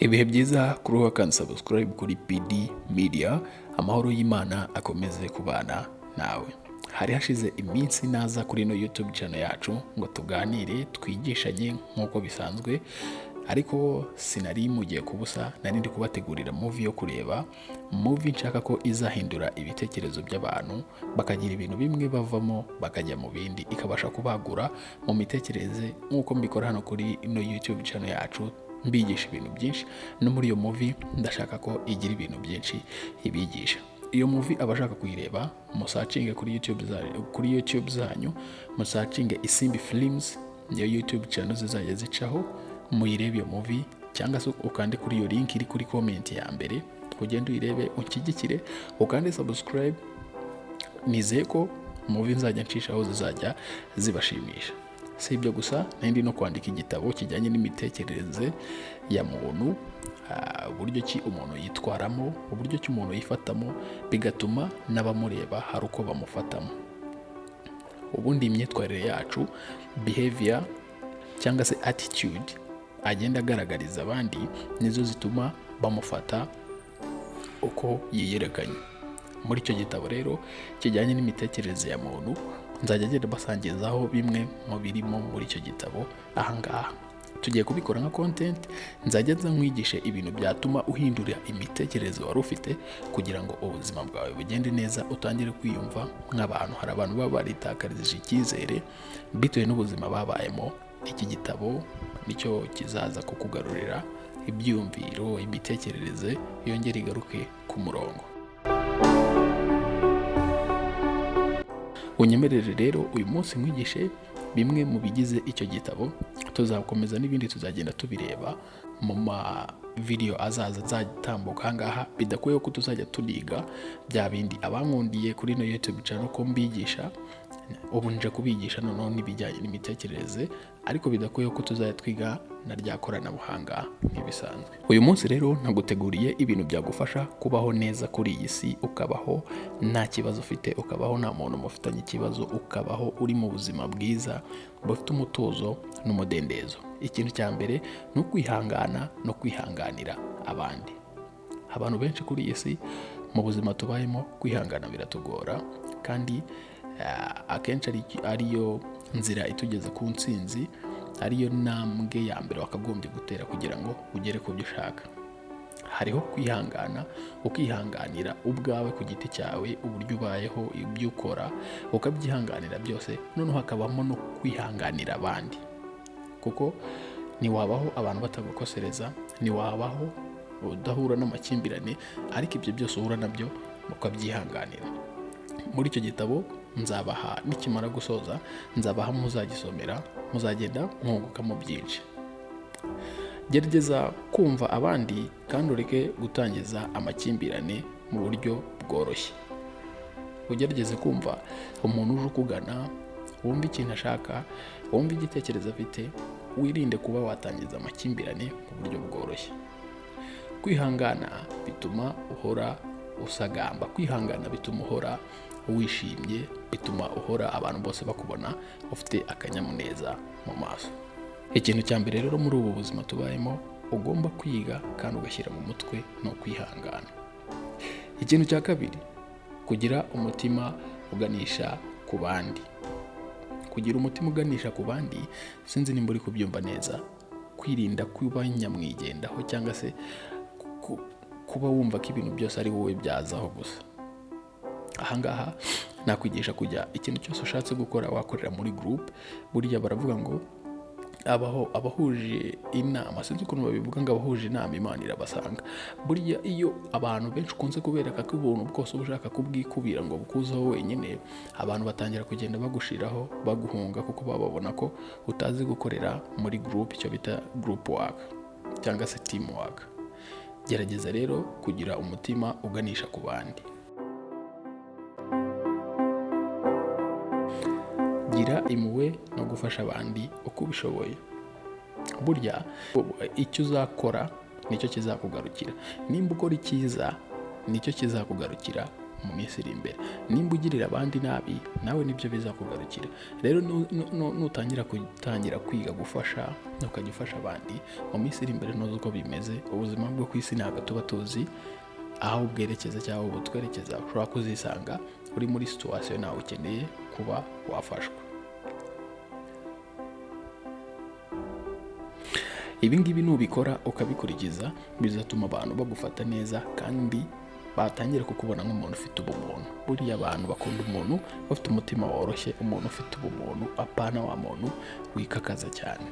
Ibihe byiza kuri uwa kandi subscribe kuri PD Media, amahoro y'Imana akomeze kubana nawe. Hari hashize iminsi naza kuri no YouTube channel yacu ngo tuganire twigishanye nk'uko bisanzwe, ariko sinari mugiye kubusa, nari ndi kubategurira movie yo kureba, movie nshaka ko izahindura ibitekerezo by'abantu bakagira ibintu bimwe bavamo bakajya mu bindi, ikabasha kubagura mu mitekerereze nk'uko mbikora hano kuri no YouTube channel yacu, mbigisha ibintu byinshi. No muri iyo movie ndashaka ko igira ibintu byinshi ibigisha. Iyo movie abashaka kuyireba musacinge kuri YouTube zanyu, musacinge Isimbi Films, niyo YouTube channel zizajya zicaho, muyirebe iyo movie, cyangwa se ukande kuri iyo link iri kuri comment ya mbere, ugende uyirebe unshyigikire, ukande subscribe. Nizeye ko movie nzajya ncishaho zizajya zibashimisha. Si ibyo gusa, nindi no kwandika igitabo kijyanye n'imitekerereze ya muntu, uburyo ki umuntu yitwaramo, uburyo ki umuntu yifatamo, bigatuma n'abamureba hari uko bamufatamo. Ubundi imyitwarire yacu, behavior cyangwa se attitude agenda agaragariza abandi, nizo zituma bamufata uko yiyerekanye. Muri icyo gitabo rero kijyanye n'imitekerereze ya muntu, nzajya ngenda basangizaho bimwe mu birimo muri icyo gitabo. Ahangaha tugiye kubikora nka content, nzajya nkwigishe ibintu byatuma uhindura imitekerereze wari ufite kugira ngo ubuzima bwawe bugende neza, utangire kwiyumva nk'abantu. Hari abantu baba baritakarije icyizere bitewe n'ubuzima babayemo. Iki gitabo nicyo kizaza kukugarurira ibyumviro, imitekerereze yongera igaruke ku murongo. Unyemerere rero uyu munsi nkwigishe bimwe mu bigize icyo gitabo, tuzakomeza n'ibindi tuzagenda tubireba mu ma video azaza zatambuka ahangaha, bidakuye ko tuzajya tuniga bya bindi abankundiye kuri no YouTube channel ko mbigisha. Ubu nje kubigisha noneho n'ibijyanye n'imitekerereze, ariko bidakuye ko tuzajya twiga na rya koranabuhanga nk'ibisanzwe. Uyu munsi rero naguteguriye ibintu byagufasha kubaho neza kuri iyi si, ukabaho nta kibazo ufite, ukabaho nta muntu mufitanye ikibazo, ukabaho uri mu buzima bwiza bufite umutuzo n'umudendezo. Ikintu cya mbere ni ukwihangana no kwihanganira abandi. Abantu benshi kuri iyi si mu buzima tubayemo, kwihangana biratugora, kandi akenshi ariyo nzira itugeze ku ntsinzi, ariyo ntambwe ya mbere wakagombye gutera kugira ngo ugere ku byo ushaka. Hariho kwihangana, ukihanganira ubwawe ku giti cyawe, uburyo ubayeho, ibyo ukora ukabyihanganira byose. Noneho hakabamo no kwihanganira abandi, kuko ntiwabaho abantu batagukosereza, ntiwabaho udahura n'amakimbirane, ariko ibyo byose uhura nabyo ukabyihanganira. Muri icyo gitabo nzabaha, nikimara gusoza nzabaha muzagisomera, muzagenda mwungukamo byinshi. Gerageza kumva abandi kandi ureke gutangiza amakimbirane mu buryo bworoshye. Ugerageze kumva umuntu uje ukugana, wumva ikintu ashaka, wumva igitekerezo afite, wirinde kuba watangiza amakimbirane mu buryo bworoshye. Kwihangana bituma uhora usagamba, kwihangana bituma uhora wishimye, bituma uhora abantu bose bakubona ufite akanyamuneza mu maso. Ikintu cya mbere rero muri ubu buzima tubayemo ugomba kwiga kandi ugashyira mu mutwe no kwihangana. Ikintu cya kabiri, kugira umutima uganisha ku bandi. Kugira umutima uganisha ku bandi, sinzi nimba uri kubyumva neza, kwirinda kuba nyamwigendaho cyangwa se kuba wumva ko ibintu byose ari wowe byazaho gusa. Ahangaha nakwigisha kujya ikintu cyose ushatse gukora wakorera muri group. Buriya baravuga ngo abahuje inama, sinzi ukuntu babivuga, ngo abahuje inama Imana irabasanga. Buriya iyo abantu benshi ukunze kubereka ko ubuntu bwose ushaka kubwikubira ngo bukuzeho wenyine, abantu batangira kugenda bagushiraho, baguhunga, kuko bababona ko utazi gukorera muri group, icyo bita group work cyangwa se team work. Gerageza rero kugira umutima uganisha ku bandi. Gira impuhwe no gufasha abandi uko ubishoboye. Burya icyo uzakora nicyo kizakugarukira. Nimba ukora icyiza nicyo kizakugarukira mu minsi iri imbere. Nimba ugirira abandi nabi nawe nibyo bizakugarukira. Rero nutangira kwiga gufasha ukajya ufasha abandi, mu minsi iri imbere ntuzi uko bimeze. Ubuzima bwo ku isi ntabwo tuba tuzi aho bwerekeza cyangwa butwerekeza. Ushobora kuzisanga uri muri situation nawe ukeneye kuba wafashwa. Ibi ngibi nubikora ukabikurikiza bizatuma abantu bagufata neza kandi batangira kukubona nk'umuntu ufite ubumuntu. Buriya abantu bakunda umuntu bafite umutima woroshye, umuntu ufite ubumuntu, apana wa muntu wikakaza cyane.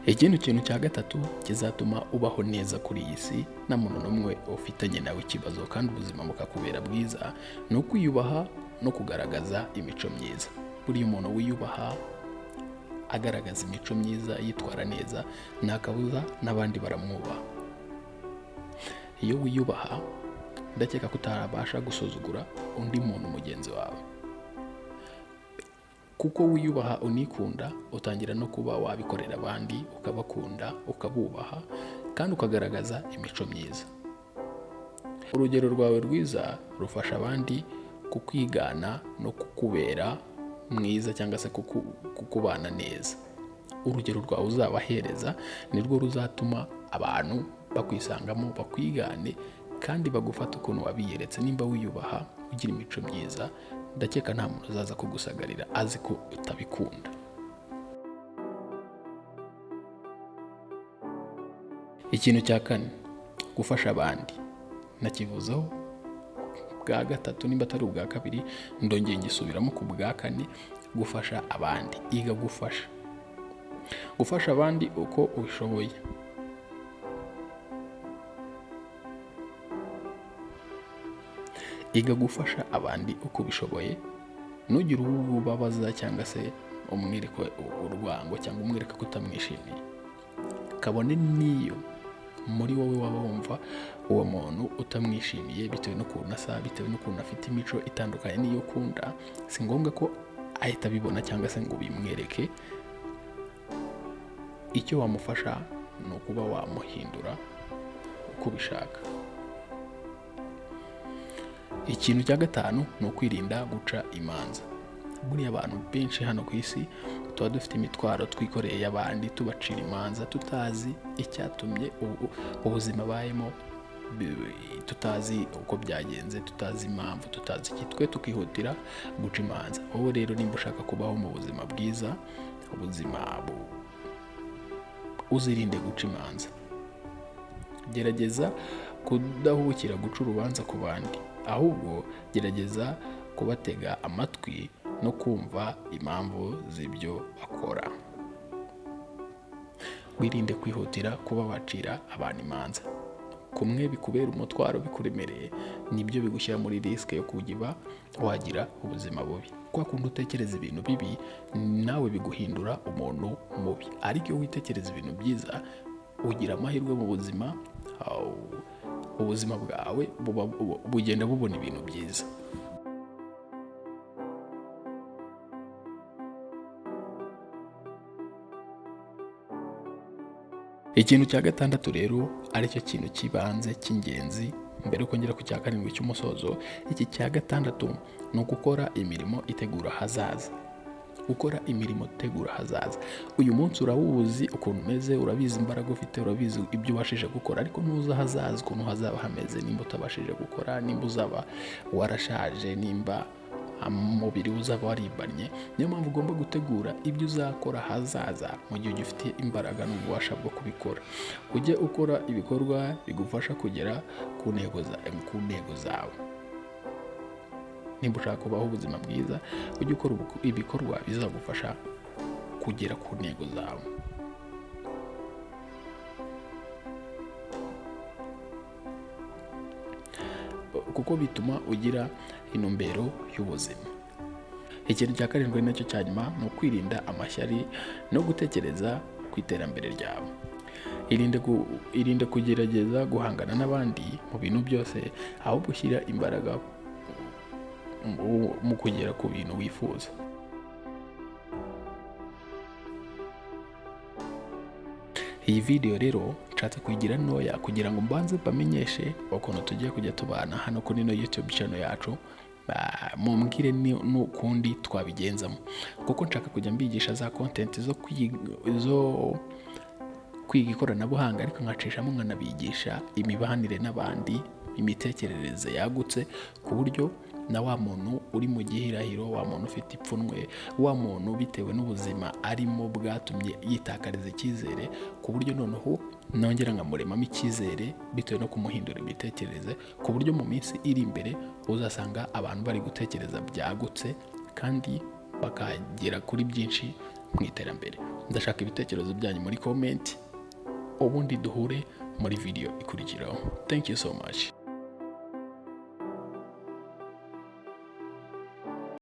Ikindi kintu cya gatatu kizatuma ubaho neza kuri iyi si nta muntu n'umwe ufitanye nawe ikibazo kandi ubuzima bukakubera bwiza, ni ukwiyubaha no kugaragaza imico myiza. Buriya umuntu wiyubaha agaragaza imico myiza, yitwara neza, nta kabuza n'abandi baramwubaha. Iyo wiyubaha ndakeka ko utarabasha gusuzugura undi muntu mugenzi wawe, kuko wiyubaha unikunda utangira no kuba wabikorera abandi, ukabakunda, ukabubaha kandi ukagaragaza imico myiza. Urugero rwawe rwiza rufasha abandi kukwigana no kukubera mwiza cyangwa se kukubana neza. Urugero rwawe uzabahereza nirwo ruzatuma abantu bakwisangamo, bakwigane kandi bagufata ukuntu wabiyeretse. Nimba wiyubaha ugira imico myiza, ndakeka nta muntu uzaza kugusagarira azi ko utabikunda. Ikintu cya kane, gufasha abandi. Nakivuzeho bwa gatatu, nimba atari ubwa kabiri ndongeye ngisubiramo ku bwa kane. Gufasha abandi, iga gufasha abandi uko ubishoboye. Iga gufasha abandi uko bishoboye, ntugire uwo ubabaza cyangwa se umwereke urwango cyangwa umwereke ko utamwishimiye. Kabone niyo muri wowe waba wumva uwo muntu utamwishimiye bitewe n'ukuntu asa, bitewe n'ukuntu afite imico itandukanye n'iyo ukunda, si ngombwa ko ahita abibona cyangwa se ngo bimwereke. Icyo wamufasha ni ukuba wamuhindura uko ubishaka. Ikintu cya gatanu ni ukwirinda guca imanza. Buriya abantu benshi hano ku isi tuba dufite imitwaro twikoreye y'abandi, tubacira imanza tutazi icyatumye ubuzima bayemo, tutazi uko byagenze, tutazi impamvu, tutazi iki, twe tukihutira guca imanza. Wowe rero nimba ushaka kubaho mu buzima bwiza, ubuzima uzirinde guca imanza. Gerageza kudahubukira guca urubanza ku bandi, ahubwo gerageza kubatega amatwi no kumva impamvu z'ibyo bakora. Wirinde kwihutira kuba wacira abantu imanza. Kumwe bikubera umutwaro, bikuremereye, nibyo bigushyira muri risk yo kugiba wagira ubuzima bubi. Kwa kundi utekereza ibintu bibi nawe biguhindura umuntu mubi, ariko iyo witekereza ibintu byiza ugira amahirwe mu buzima. Ubuzima bwawe bugenda bubona ibintu byiza. Ikintu cya gatandatu rero aricyo kintu kibanze cy'ingenzi mbere yo kongera ku cya karindwi cy'umusozo. Iki cya gatandatu ni ugukora imirimo itegura hazaza. Gukora imirimo itegura hazaza. Uyu munsi urawuzi ukuntu umeze, urabizi imbaraga ufite, urabizi ibyo ubashije gukora, ariko ntuzi hazaza ukuntu hazaba hameze. Nimba utabashije gukora, nimba uzaba warashaje, nimba umubiri uzaba waribanye. Niyo mpamvu ugomba gutegura ibyo uzakora hazaza mu gihe ugifite imbaraga n'ububasha bwo kubikora. Ujye ukora ibikorwa bigufasha kugera ku ntego zawe. Nimba ushaka kubaho ubuzima bwiza, ujye ukora ibikorwa bizagufasha kugera ku ntego zawe. Kuko bituma ugira intumbero y'ubuzima. Ikintu cya karindwi nacyo cya nyuma ni ukwirinda amashyari no gutekereza ku iterambere ryawe. Irinde kugerageza guhangana n'abandi mu bintu byose, ahubwo ushyira imbaraga mu kugera ku bintu wifuza. Iyi video rero nshatse kuyigira ntoya kugira ngo mbanze bamenyeshe ukuntu tugiye kujya tubana hano kuri no YouTube channel yacu, mumbwire n'ukundi twabigenzamo, kuko nshaka kujya mbigisha za content zo kwiga ikoranabuhanga, ariko nkacishamo nkanabigisha imibanire n'abandi, imitekerereze yagutse, ku buryo na wa muntu uri mu gihirahiro, wa muntu ufite ipfunwe, wa muntu bitewe n'ubuzima arimo bwatumye yitakariza icyizere, ku buryo noneho nongera nkamuremamo icyizere bitewe no kumuhindura imitekerereze, ku buryo mu minsi iri imbere uzasanga abantu bari gutekereza byagutse kandi bakagera kuri byinshi mu iterambere. Ndashaka ibitekerezo byanyu muri comment, ubundi duhure muri video ikurikiraho. Thank you so much.